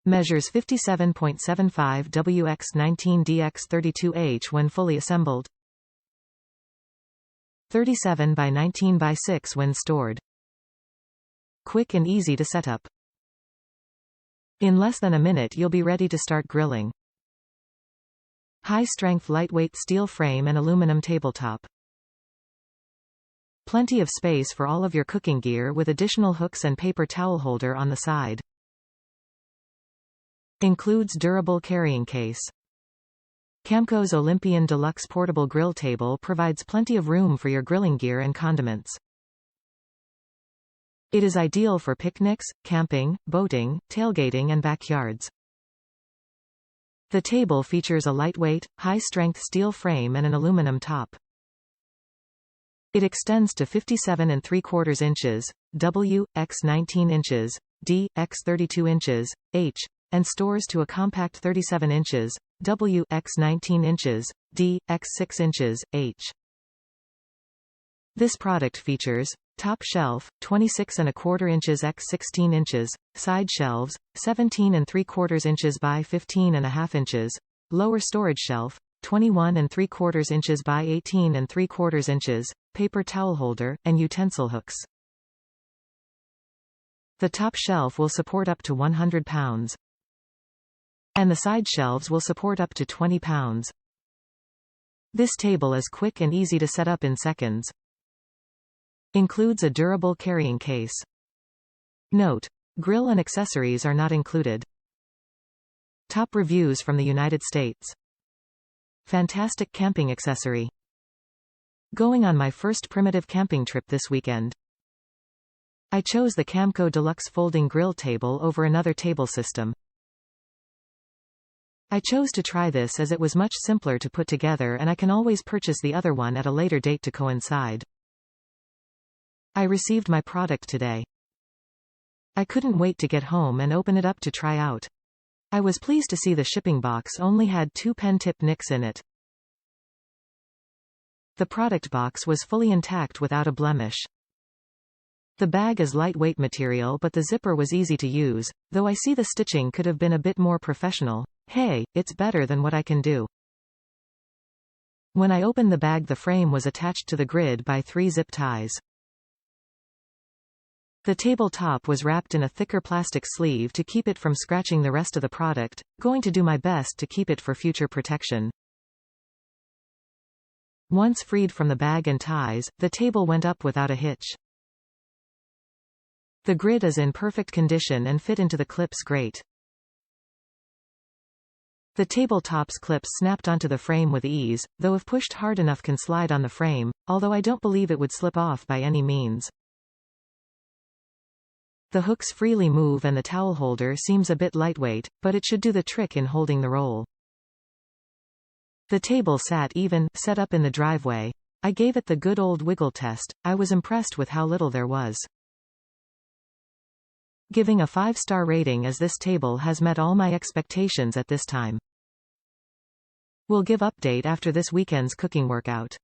Measures 57.75 wx19dx32h when fully assembled. 37 by 19 by 6 when stored. Quick and easy to set up. In less than a minute you'll be ready to start grilling. High-strength lightweight steel frame and aluminum tabletop. Plenty of space for all of your cooking gear with additional hooks and paper towel holder on the side. Includes durable carrying case. Camco's Olympian Deluxe portable grill table provides plenty of room for your grilling gear and condiments. It is ideal for picnics, camping, boating, tailgating and backyards. The table features a lightweight, high-strength steel frame and an aluminum top. It extends to 57 3/4 inches, W, x 19 inches, D, x 32 inches, H, and stores to a compact 37 inches, W, x 19 inches, D, x 6 inches, H. This product features top shelf, 26 1/4 inches x 16 inches, side shelves, 17 3/4 inches by 15 1/2 inches, lower storage shelf, 21 3/4 inches by 18 3/4 inches, paper towel holder, and utensil hooks. The top shelf will support up to 100 pounds. And the side shelves will support up to 20 pounds. This table is quick and easy to set up in seconds. Includes a durable carrying case. Note: grill and accessories are not included. Top reviews from the United States. Fantastic camping accessory. Going on my first primitive camping trip this weekend. I chose the Camco Deluxe folding grill table over another table system. I chose to try this as it was much simpler to put together and I can always purchase the other one at a later date to coincide. I received my product today. I couldn't wait to get home and open it up to try out. I was pleased to see the shipping box only had 2 pen tip nicks in it. The product box was fully intact without a blemish. The bag is lightweight material but the zipper was easy to use, though I see the stitching could have been a bit more professional. Hey, it's better than what I can do. When I opened the bag, the frame was attached to the grid by 3 zip ties. The tabletop was wrapped in a thicker plastic sleeve to keep it from scratching the rest of the product, going to do my best to keep it for future protection. Once freed from the bag and ties, the table went up without a hitch. The grid is in perfect condition and fit into the clips great. The tabletop's clips snapped onto the frame with ease, though if pushed hard enough can slide on the frame, although I don't believe it would slip off by any means. The hooks freely move and the towel holder seems a bit lightweight, but it should do the trick in holding the roll. The table sat even, set up in the driveway. I gave it the good old wiggle test. I was impressed with how little there was. Giving a 5-star rating as this table has met all my expectations at this time. We'll give update after this weekend's cooking workout.